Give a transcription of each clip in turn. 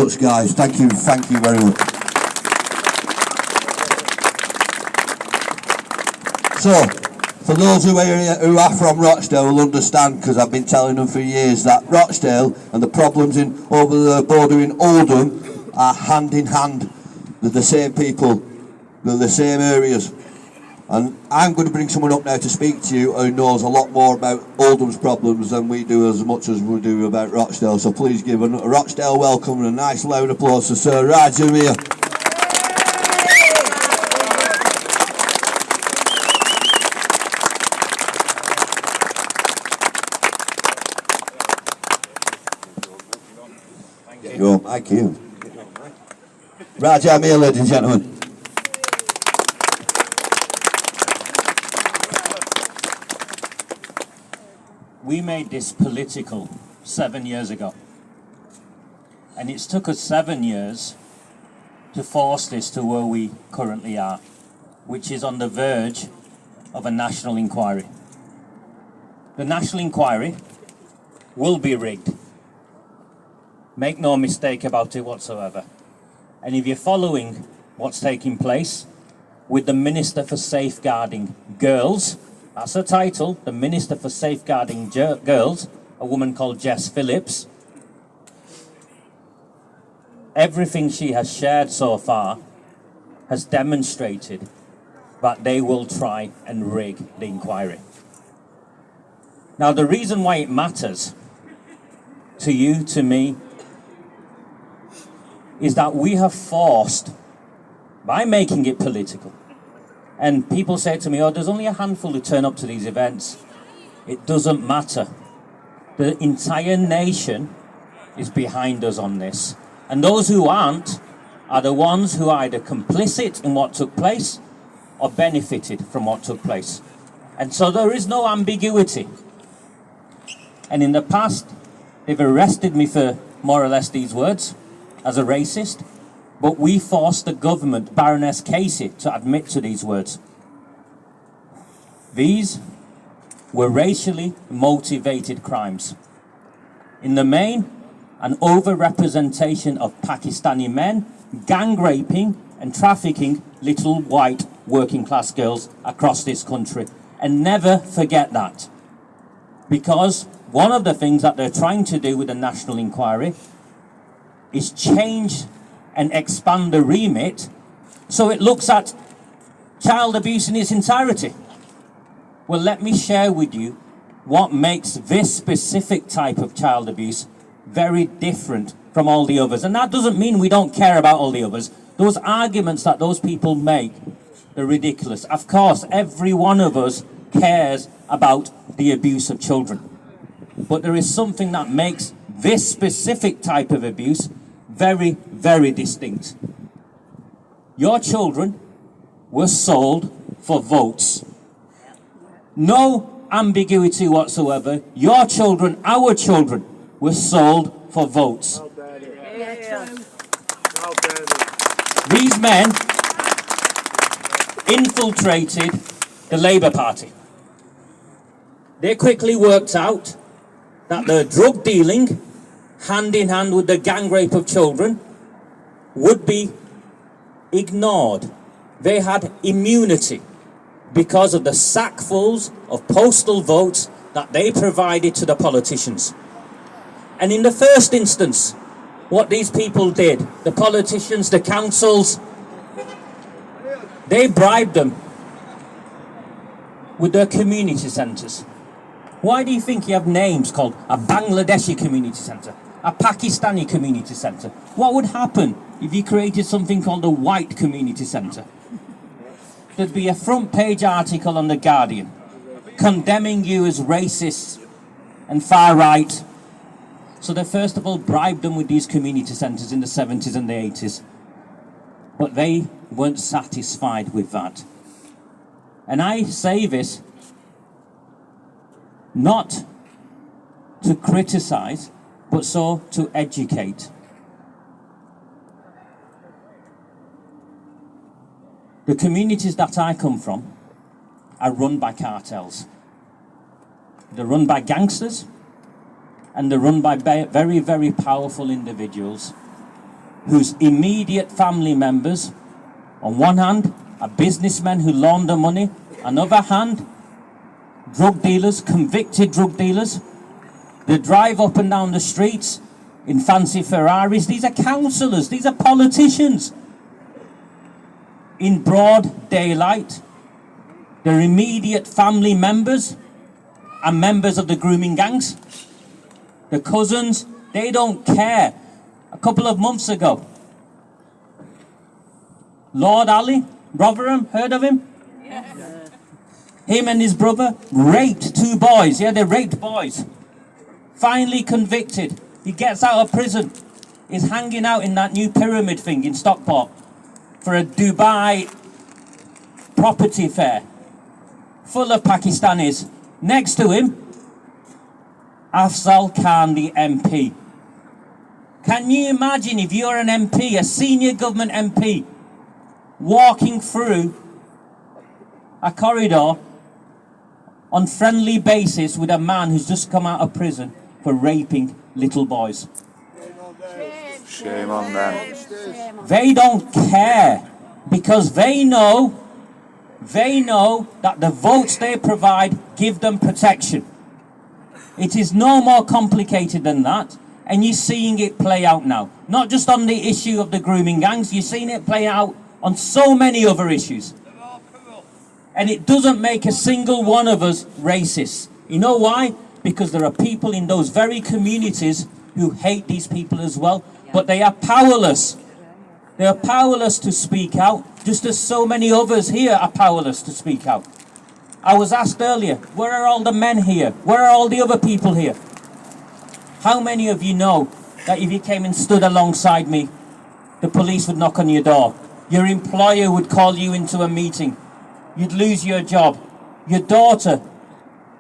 much, guys. Thank you very much. So, for those who are from Rochdale will understand, because I've been telling them for years, that Rochdale and the problems over the border in Oldham are hand in hand. They're the same people, they're the same areas. And I'm going to bring someone up now to speak to you who knows a lot more about Oldham's problems than we do, as much as we do about Rochdale. So please give a Rochdale welcome and a nice loud applause to Sir Roger here. Thank you. Roger, I'm here, ladies and gentlemen. We made this political 7 years ago, and it's took us 7 years to force this to where we currently are, which is on the verge of a national inquiry. The national inquiry will be rigged. Make no mistake about it whatsoever. And if you're following what's taking place with the Minister for Safeguarding Girls, that's the title, the Minister for Safeguarding Girls, a woman called Jess Phillips. Everything she has shared so far has demonstrated that they will try and rig the inquiry. Now, the reason why it matters to you, to me, is that we have forced, by making it political, and people say to me, oh, there's only a handful who turn up to these events. It doesn't matter. The entire nation is behind us on this. And those who aren't are the ones who are either complicit in what took place or benefited from what took place. And so there is no ambiguity. And in the past, they've arrested me for more or less these words as a racist. But we forced the government, Baroness Casey, to admit to these words. These were racially motivated crimes. In the main, an overrepresentation of Pakistani men gang raping and trafficking little white working class girls across this country. And never forget that. Because one of the things that they're trying to do with the national inquiry is change and expand the remit so it looks at child abuse in its entirety. Well, let me share with you what makes this specific type of child abuse very different from all the others. And that doesn't mean we don't care about all the others. Those arguments that those people make, they're ridiculous. Of course, every one of us cares about the abuse of children. But there is something that makes this specific type of abuse very, very distinct. Your children were sold for votes. No ambiguity whatsoever. Your children, our children, were sold for votes. These men infiltrated the Labour Party. They quickly worked out that the drug dealing, hand in hand with the gang rape of children, would be ignored. They had immunity because of the sackfuls of postal votes that they provided to the politicians. And in the first instance, what these people did, the politicians, the councils, they bribed them with their community centres. Why do you think you have names called a Bangladeshi community centre, a Pakistani community centre? What would happen if you created something called a white community centre? There'd be a front page article on The Guardian condemning you as racist and far right. So they first of all bribed them with these community centres in the 70s and the 80s. But they weren't satisfied with that. And I say this not to criticise, but so to educate. The communities that I come from are run by cartels. They're run by gangsters, and they're run by very, very powerful individuals whose immediate family members, on one hand, are businessmen who launder money, on the other hand, drug dealers, convicted drug dealers. They drive up and down the streets in fancy Ferraris. These are councillors, these are politicians. In broad daylight, their immediate family members are members of the grooming gangs. The cousins, they don't care. A couple of months ago, Lord Ali, Rotherham, heard of him? Yes. Him and his brother raped 2 boys. Yeah, they raped boys. Finally convicted. He gets out of prison. He's hanging out in that new pyramid thing in Stockport for a Dubai property fair full of Pakistanis. Next to him, Afzal Khan, the MP. Can you imagine if you're an MP, a senior government MP, walking through a corridor on friendly basis with a man who's just come out of prison for raping little boys? Shame on them. They don't care because they know that the votes they provide give them protection. It is no more complicated than that, and you're seeing it play out now. Not just on the issue of the grooming gangs, you're seeing it play out on so many other issues. And it doesn't make a single one of us racist. You know why? Because there are people in those very communities who hate these people as well, but they are powerless. They are powerless to speak out, just as so many others here are powerless to speak out. I was asked earlier, where are all the men here? Where are all the other people here? How many of you know that if you came and stood alongside me, the police would knock on your door? Your employer would call you into a meeting. You'd lose your job. Your daughter,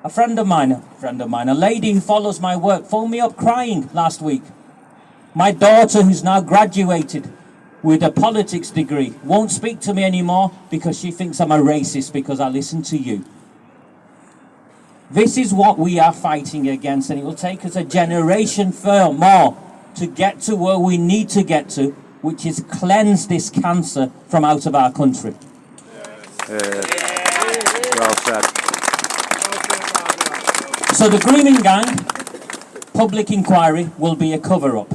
a friend of mine, a lady who follows my work, phoned me up crying last week. My daughter, who's now graduated with a politics degree, won't speak to me anymore because she thinks I'm a racist because I listen to you. This is what we are fighting against, and it will take us a generation more to get to where we need to get to, which is cleanse this cancer from out of our country. Well said. So the grooming gang public inquiry will be a cover-up.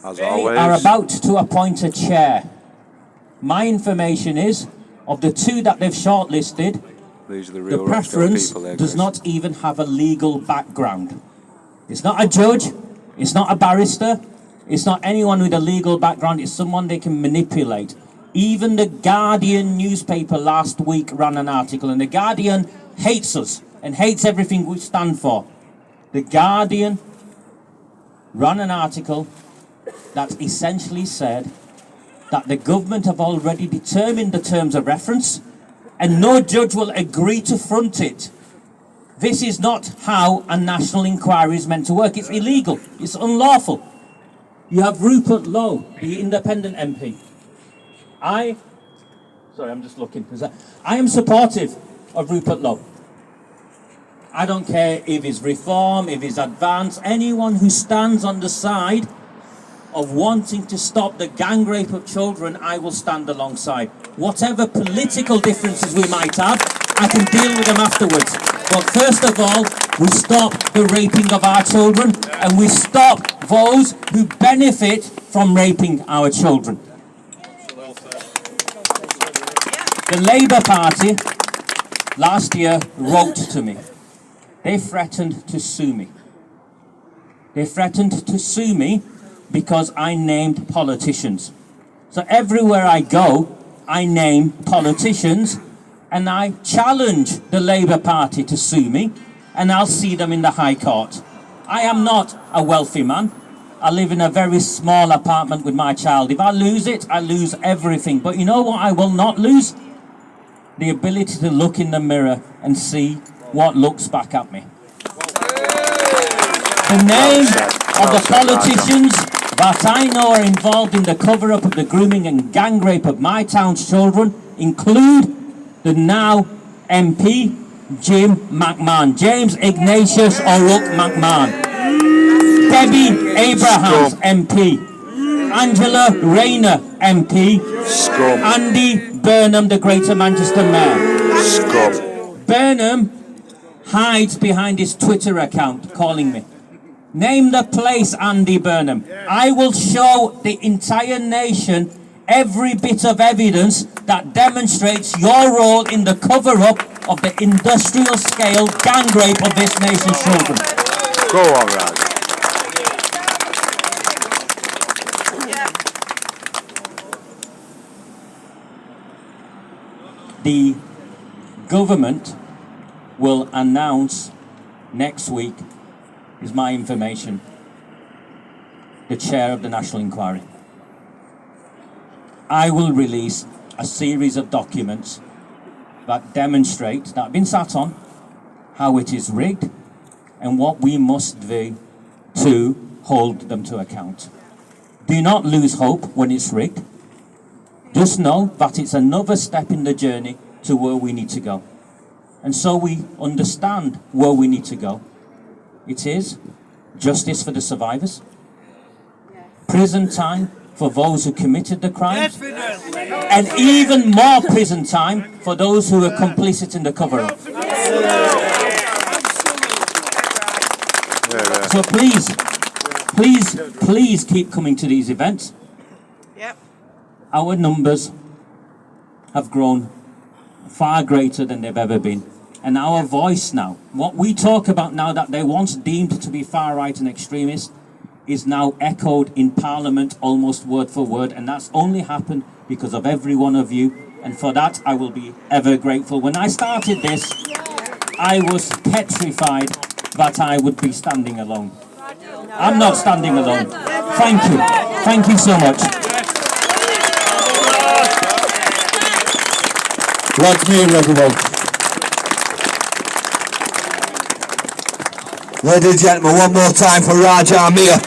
As They always. are about to appoint a chair. My information is, of the 2 that they've shortlisted, These are the the real preference people there, does Chris. not even have a legal background. It's not a judge, it's not a barrister, it's not anyone with a legal background, it's someone they can manipulate. Even the Guardian newspaper last week ran an article, and the Guardian hates us and hates everything we stand for. The Guardian ran an article that essentially said that the government have already determined the terms of reference and no judge will agree to front it. This is not how a national inquiry is meant to work. It's illegal. It's unlawful. You have Rupert Lowe, the independent MP. I am supportive of Rupert Lowe. I don't care if he's reform, if he's advance, anyone who stands on the side of wanting to stop the gang rape of children, I will stand alongside. Whatever political differences we might have, I can deal with them afterwards. But first of all, we stop the raping of our children, and we stop those who benefit from raping our children. The Labour Party last year wrote to me. They threatened to sue me. They threatened to sue me because I named politicians. So everywhere I go, I name politicians, and I challenge the Labour Party to sue me, and I'll see them in the High Court. I am not a wealthy man. I live in a very small apartment with my child. If I lose it, I lose everything. But you know what I will not lose? The ability to look in the mirror and see what looks back at me. The name of the politicians that I know are involved in the cover-up of the grooming and gang rape of my town's children include the now MP, Jim McMahon, James Ignatius O'Rourke McMahon, Debbie Abrahams, MP, Angela Rayner MP, Scum. Andy Burnham, the Greater Manchester Mayor. Scum. Burnham hides behind his Twitter account calling me. Name the place, Andy Burnham. I will show the entire nation every bit of evidence that demonstrates your role in the cover-up of the industrial scale gang rape of this nation's children. Go on, Raj. The government will announce next week, is my information, the chair of the National Inquiry. I will release a series of documents that demonstrate, that have been sat on, how it is rigged and what we must do to hold them to account. Do not lose hope when it's rigged. Just know that it's another step in the journey to where we need to go. And so we understand where we need to go. It is justice for the survivors, prison time for those who committed the crime, and even more prison time for those who were complicit in the cover-up. So please keep coming to these events. Our numbers have grown far greater than they've ever been. And our voice now, what we talk about now that they once deemed to be far right and extremist, is now echoed in Parliament almost word for word. And that's only happened because of every one of you. And for that, I will be ever grateful. When I started this, I was petrified that I would be standing alone. I'm not standing alone. Thank you. Thank you so much. Like me, everyone. Ladies and gentlemen, one more time for Raj Amir.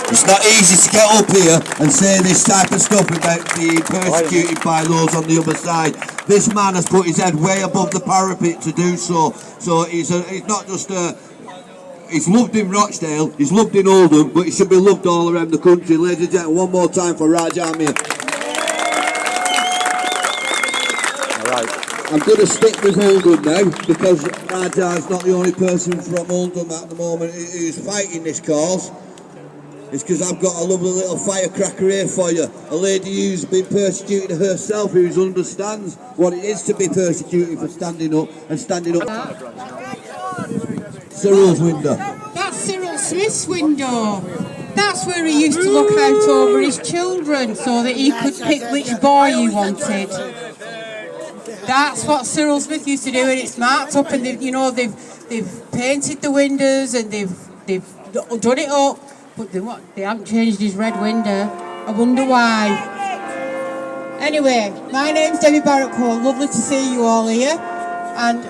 It's not easy to get up here and say this type of stuff about being persecuted by those on the other side. This man has put his head way above the parapet to do so. So he's not just he's loved in Rochdale, he's loved in Oldham, but he should be loved all around the country. Ladies and gentlemen, one more time for Raj Amir. I'm going to stick with Oldham now, because Raja's not the only person from Oldham at the moment who's fighting this cause. It's because I've got a lovely little firecracker here for you. A lady who's been persecuted herself, who understands what it is to be persecuted for standing up and standing up. Cyril's window. That's Cyril Smith's window. That's where he used to look out over his children so that he could pick which boy he wanted. That's what Cyril Smith used to do, and it's marked up, and they've painted the windows and they've done it up, but they haven't changed his red window. I wonder why. Anyway, my name's Debbie Barrett-Cole. Lovely to see you all here, and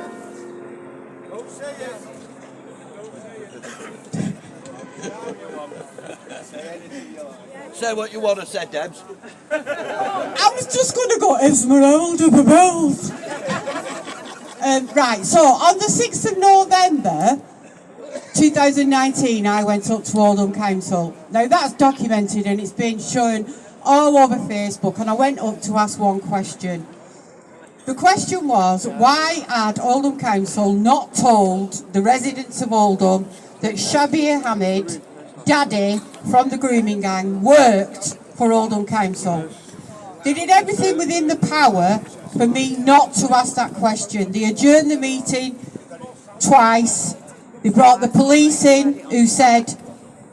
Say what you want to say, Debs. I was just going to go Esmeralda Babels. Right, so on the 6th of November 2019, I went up to Oldham Council. Now that's documented and it's been shown all over Facebook, and I went up to ask one question. The question was, why had Oldham Council not told the residents of Oldham that Shabir Hamid, Daddy from the grooming gang, worked for Oldham Council? They did everything within the power for me not to ask that question. They adjourned the meeting twice. They brought the police in, who said,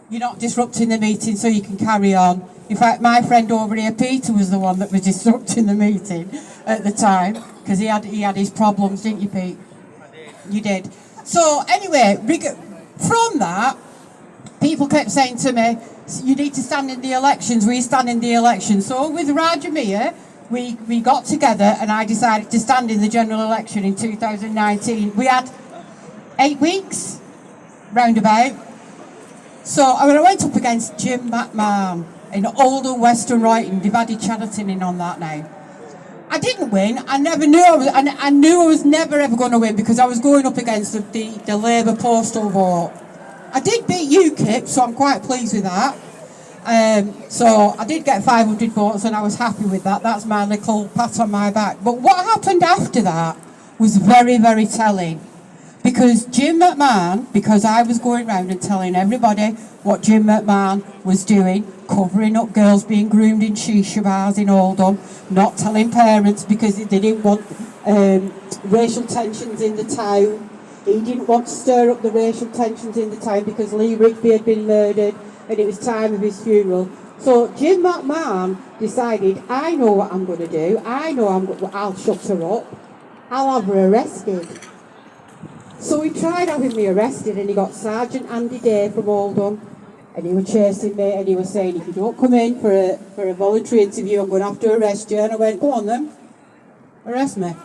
"You're not disrupting the meeting, so you can carry on." In fact, my friend over here, Peter, was the one that was disrupting the meeting at the time, because he had his problems, didn't you, Pete? You did. So anyway, from that, people kept saying to me, "You need to stand in the elections. Will you stand in the elections?" So with Raj Amir, we got together and I decided to stand in the general election in 2019. We had 8 weeks, roundabout. So I went up against Jim McMahon in Oldham, Western Wrighton. They've added Chatterton in on that now. I didn't win. I never knew I knew I was never ever going to win, because I was going up against the Labour postal vote. I did beat UKIP, so I'm quite pleased with that. So I did get 500 votes and I was happy with that. That's my little pat on my back. But what happened after that was very, very telling. Because Jim McMahon, because I was going round and telling everybody what Jim McMahon was doing, covering up girls being groomed in shisha bars in Oldham, not telling parents because they didn't want racial tensions in the town. He didn't want to stir up the racial tensions in the town because Lee Rigby had been murdered and it was time of his funeral. So Jim McMahon decided, I know what I'm going to do. I know I'll shut her up. I'll have her arrested. So he tried having me arrested and he got Sergeant Andy Day from Oldham and he was chasing me and he was saying, if you don't come in for a voluntary interview, I'm going to have to arrest you. And I went, go on then, arrest me.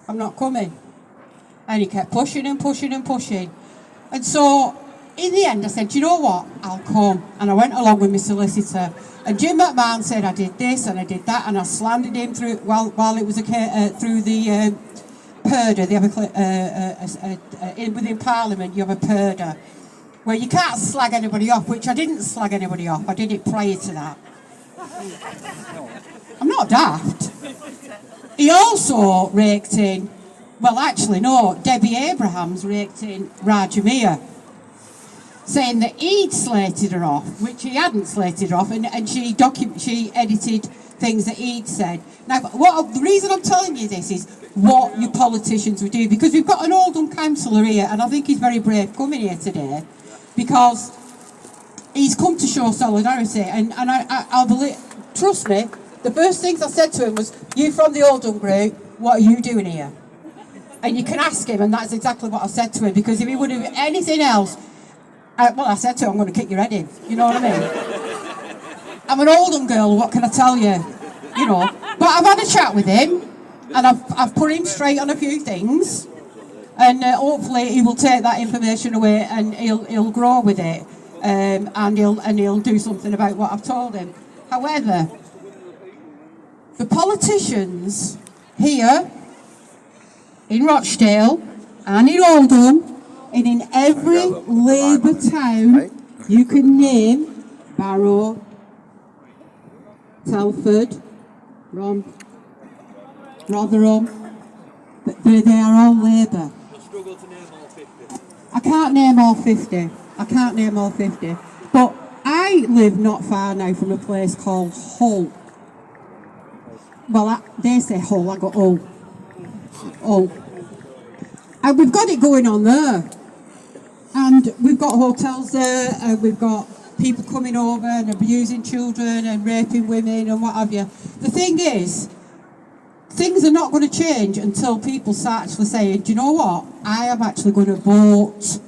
I'm not coming. And he kept pushing and pushing and pushing. And so in the end I said, you know what, I'll come. And I went along with my solicitor. And Jim McMahon said I did this and I did that and I slandered him through while it was through the purdah. They have within Parliament you have a purdah where you can't slag anybody off, which I didn't slag anybody off. I did it prior to that. I'm not daft. He also raked in, well actually no, Debbie Abrahams raked in Rajamia, saying that he'd slated her off, which he hadn't slated her off, and she edited things that he'd said. Now, the reason I'm telling you this is what your politicians would do, because we've got an Oldham councillor here, and I think he's very brave coming here today, because he's come to show solidarity, and I believe, trust me, the first things I said to him was, you from the Oldham group, what are you doing here? And you can ask him, and that's exactly what I said to him, because if he would have anything else, I said to him, I'm going to kick your head in, you know what I mean? I'm an Oldham girl, what can I tell you? You know, but I've had a chat with him, and I've put him straight on a few things, and hopefully he will take that information away and he'll grow with it, and he'll do something about what I've told him. However, the politicians here in Rochdale and in Oldham and in every Labour town you can name, Barrow, Telford, Rotherham, but they are all Labour. I can't name all 50. I can't name all 50. But I live not far now from a place called Hull. Well, they say Hull, I got Hull. Hull. And we've got it going on there. And we've got hotels there, and we've got people coming over and abusing children and raping women and what have you. The thing is, things are not going to change until people start actually saying, do you know what, I am actually going to vote.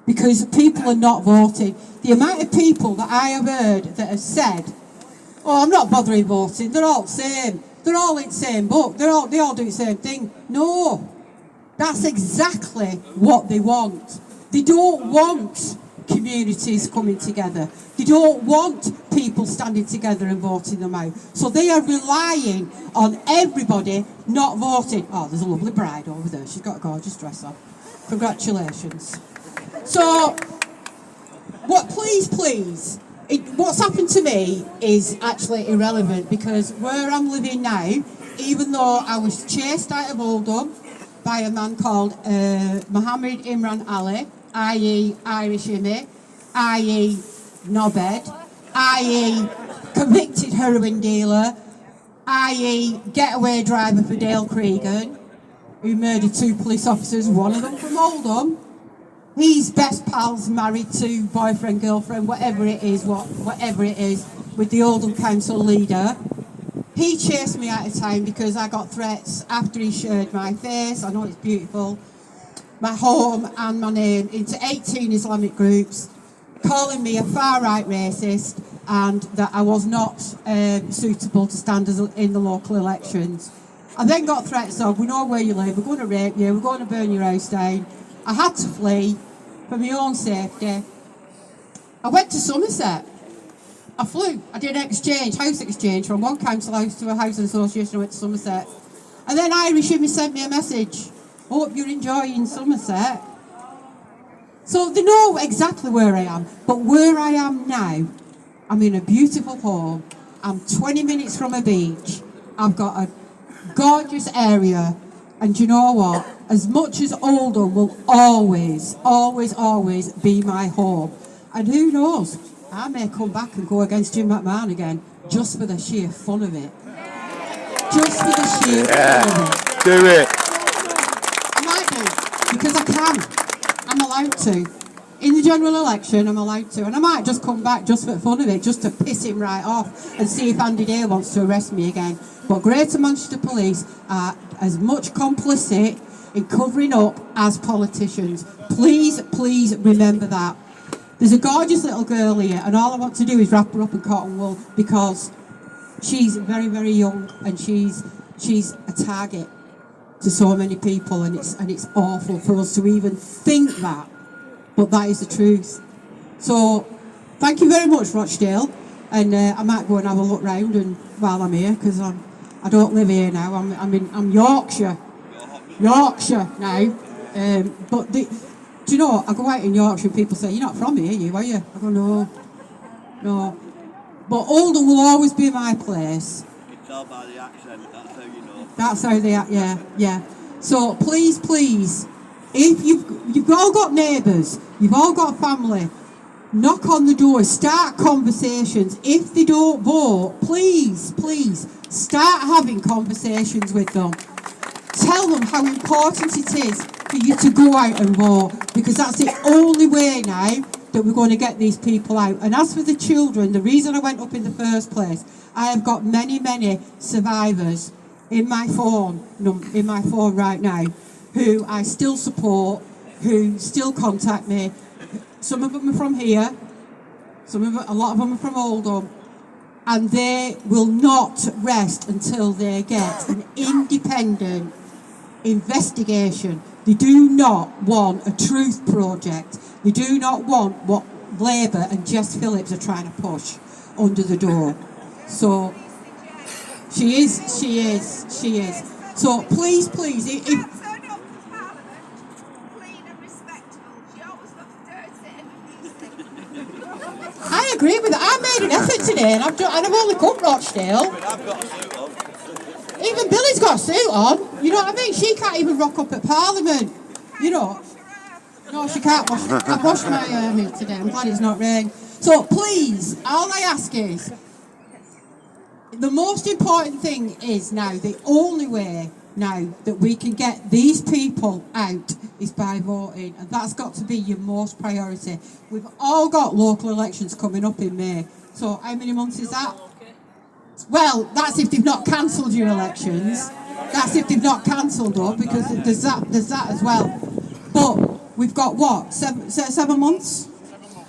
Because people are not voting. The amount of people that I have heard that have said, oh, I'm not bothering voting, they're all the same. They're all in the same book, they all do the same thing. No, that's exactly what they want. They don't want communities coming together. They don't want people standing together and voting them out. So they are relying on everybody not voting. Oh, there's a lovely bride over there. She's got a gorgeous dress on. Congratulations. So, please, what's happened to me is actually irrelevant, because where I'm living now, even though I was chased out of Oldham by a man called Mohammed Imran Ali, i.e. Irish Immy, i.e. knobhead, i.e. convicted heroin dealer, i.e. getaway driver for Dale Cregan, who murdered 2 police officers, one of them from Oldham. He's best pals, married to boyfriend, girlfriend, whatever it is, with the Oldham Council leader. He chased me out of town because I got threats after he shared my face, I know it's beautiful, my home and my name, into 18 Islamic groups, calling me a far-right racist and that I was not suitable to stand in the local elections. I then got threats of, we know where you live, we're going to rape you, we're going to burn your house down. I had to flee for my own safety. I went to Somerset. I flew. I did house exchange from one council house to a housing association. I went to Somerset. And then Irish Immy sent me a message. Hope you're enjoying Somerset. So they know exactly where I am. But where I am now, I'm in a beautiful home. I'm 20 minutes from a beach. I've got a gorgeous area. And you know what? As much as Oldham will always, always, always be my home. And who knows? I may come back and go against Jim McMahon again, just for the sheer fun of it. Just for the sheer fun of it. Do it. I might do, because I can. I'm allowed to. In the general election, I'm allowed to. And I might just come back just for the fun of it, just to piss him right off and see if Andy Day wants to arrest me again. But Greater Manchester Police are as much complicit in covering up as politicians. Please, please remember that. There's a gorgeous little girl here, and all I want to do is wrap her up in cotton wool because she's very, very young, and she's a target to so many people, and it's awful for us to even think that, but that is the truth. So, thank you very much, Rochdale, and I might go and have a look round and while I'm here, because I don't live here now. I'm Yorkshire now, but do you know, I go out in Yorkshire and people say, "You're not from here, are you?" I go, no. But Oldham will always be my place. You can tell by the accent, that's how you know. That's how they are, yeah. So please, if you've all got neighbours, you've all got family, knock on the door, start conversations. If they don't vote, please, start having conversations with them. Tell them how important it is for you to go out and vote, because that's the only way now that we're going to get these people out. And as for the children, the reason I went up in the first place, I have got many survivors in my phone right now, who I still support, who still contact me. Some of them are from here, a lot of them are from Oldham, and they will not rest until they get an independent investigation. They do not want a truth project. They do not want what Labour and Jess Phillips are trying to push under the door. So she is. So please, if I agree with that. I made an effort today, and I've only come Rochdale. Even Billy's got a suit on. You know what I mean? She can't even rock up at Parliament. You know. No, she can't wash. I've washed my hair today. I'm glad it's not rain. So please, all I ask is, the most important thing is now, the only way now that we can get these people out is by voting, and that's got to be your most priority. We've all got local elections coming up in May. So how many months is that? Well, that's if they've not cancelled your elections. That's if they've not cancelled up, because there's that as well. But we've got what? 7 months?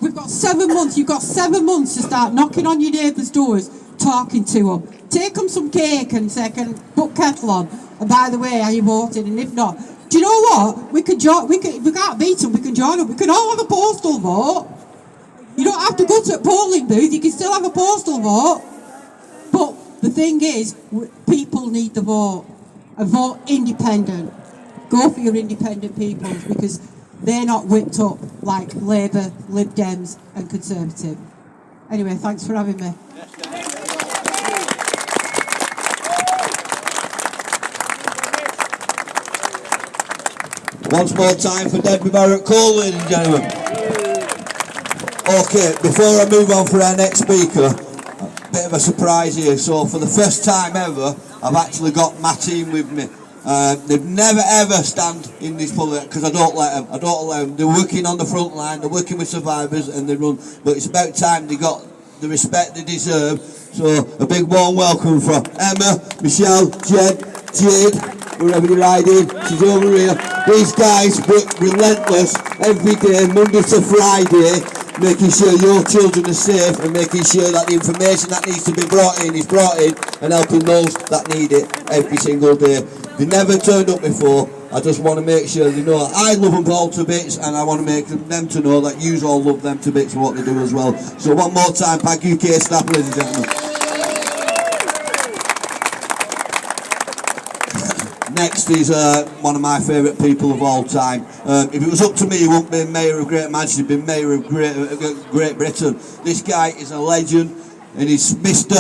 We've got 7 months. You've got 7 months to start knocking on your neighbours' doors, talking to them. Take them some cake and say, "Can put kettle on. And by the way, are you voting?" And if not, do you know what? We can't beat them. We can join them. We can all have a postal vote. You don't have to go to a polling booth. You can still have a postal vote. But the thing is, people need the vote. A vote independent. Go for your independent people, because they're not whipped up like Labour, Lib Dems and Conservative. Anyway, thanks for having me. Once more time for Debbie Barrett-Cole, ladies and gentlemen. Okay, before I move on for our next speaker, a bit of a surprise here. So for the first time ever, I've actually got my team with me. They've never ever stand in this public, because I don't let them. I don't allow them. They're working on the front line, they're working with survivors, and they run. But it's about time they got the respect they deserve. So a big warm welcome for Emma, Michelle, Jade, wherever you're riding, she's over here. These guys work relentless every day, Monday to Friday, making sure your children are safe and making sure that the information that needs to be brought in is brought in, and helping those that need it every single day. They never turned up before. I just want to make sure they know I love them all to bits, and I want to make them to know that you all love them to bits for what they do as well. So one more time, PAGUK staff, ladies and gentlemen. Next is one of my favourite people of all time. If it was up to me, he wouldn't be Mayor of Great Manchester, he'd be Mayor of Great Britain. This guy is a legend, and he's Mr.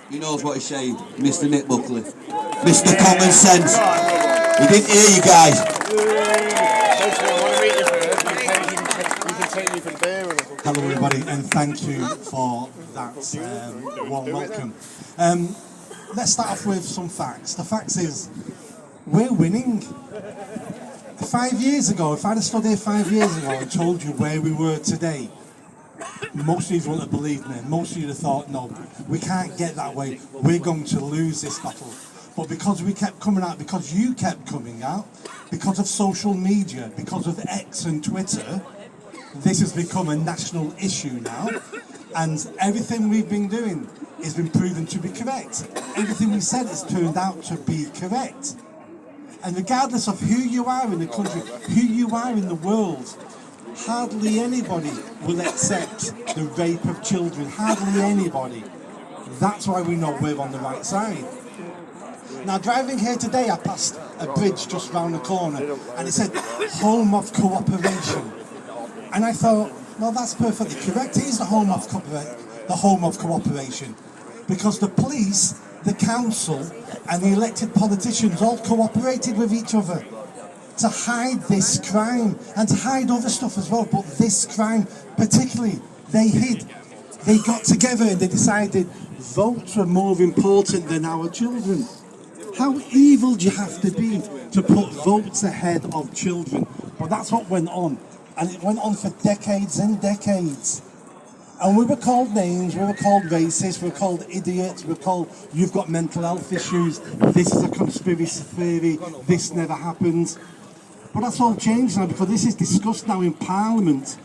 He knows what he's saying, Mr. Nick Buckley. Mr. Common Sense. He didn't hear you guys. Hello everybody, and thank you for that warm welcome. Let's start off with some facts. The facts is, we're winning. 5 years ago, if I'd have stood here 5 years ago and told you where we were today, most of you wouldn't have believed me. Most of you would have thought, no, we can't get that way. We're going to lose this battle. But because we kept coming out, because you kept coming out, because of social media, because of X and Twitter, this has become a national issue now. And everything we've been doing has been proven to be correct. Everything we said has turned out to be correct. And regardless of who you are in the country, who you are in the world, hardly anybody will accept the rape of children. Hardly anybody. That's why we know we're on the right side. Now, driving here today, I passed a bridge just round the corner, and it said, Home of Cooperation. And I thought, well, that's perfectly correct. It is the home of cooperation. Because the police, the council, and the elected politicians all cooperated with each other to hide this crime and to hide other stuff as well. But this crime, particularly, they hid. They got together and they decided votes were more important than our children. How evil do you have to be to put votes ahead of children? But that's what went on. And it went on for decades and decades. And we were called names, we were called racist, we were called idiots, we were called, you've got mental health issues, this is a conspiracy theory, this never happened. But that's all changed now, because this is discussed now in Parliament.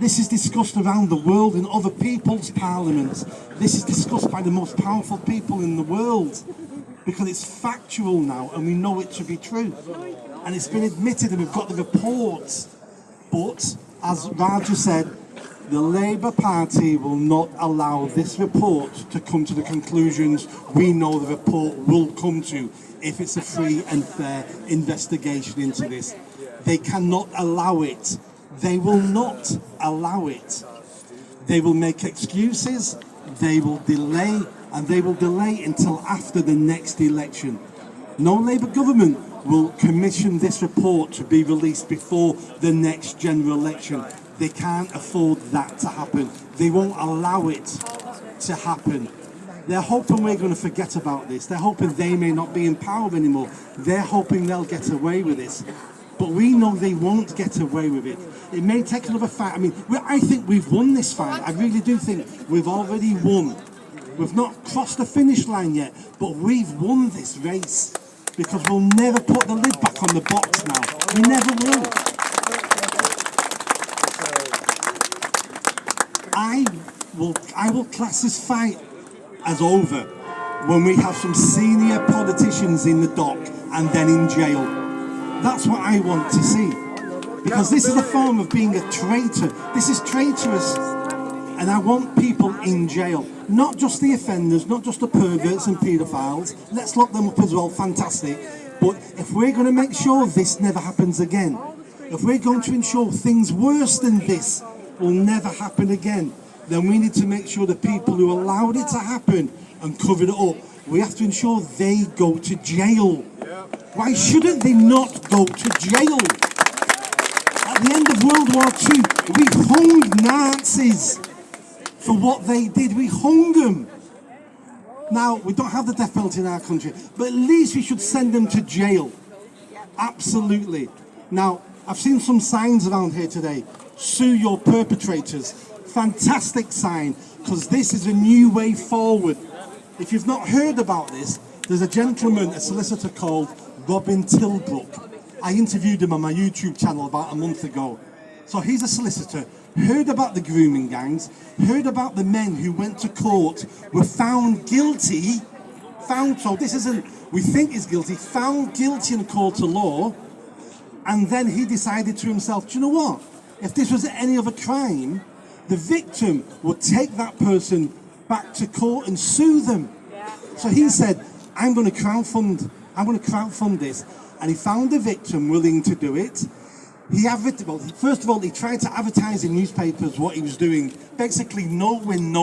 This is discussed around the world in other people's parliaments. This is discussed by the most powerful people in the world. Because it's factual now, and we know it to be true. And it's been admitted, and we've got the reports. But, as Raju said, the Labour Party will not allow this report to come to the conclusions we know the report will come to if it's a free and fair investigation into this. They cannot allow it. They will not allow it. They will make excuses, they will delay, and they will delay until after the next election. No Labour government will commission this report to be released before the next general election. They can't afford that to happen. They won't allow it to happen. They're hoping we're going to forget about this. They're hoping they may not be in power anymore. They're hoping they'll get away with this. But we know they won't get away with it. It may take another fight. I mean, I think we've won this fight. I really do think we've already won. We've not crossed the finish line yet, but we've won this race. Because we'll never put the lid back on the box now. We never will. I will class this fight as over when we have some senior politicians in the dock and then in jail. That's what I want to see. Because this is a form of being a traitor. This is traitorous. And I want people in jail. Not just the offenders, not just the perverts and paedophiles. Let's lock them up as well, fantastic. But if we're going to make sure this never happens again, if we're going to ensure things worse than this will never happen again, then we need to make sure the people who allowed it to happen and covered it up, we have to ensure they go to jail. Why shouldn't they not go to jail? At the end of World War II, we hung Nazis for what they did. We hung them. Now, we don't have the death penalty in our country, but at least we should send them to jail. Absolutely. Now, I've seen some signs around here today. Sue your perpetrators. Fantastic sign, because this is a new way forward. If you've not heard about this, there's a gentleman, a solicitor called Robin Tilbrook. I interviewed him on my YouTube channel about a month ago. So he's a solicitor, heard about the grooming gangs, heard about the men who went to court, were found guilty, so this isn't, we think he's guilty, found guilty in a court of law, and then he decided to himself, do you know what? If this was any other crime, the victim would take that person back to court and sue them. So he said, I'm going to crowdfund I'm going to crowdfund this. And he found a victim willing to do it. First of all, he tried to advertise in newspapers what he was doing, basically no win, no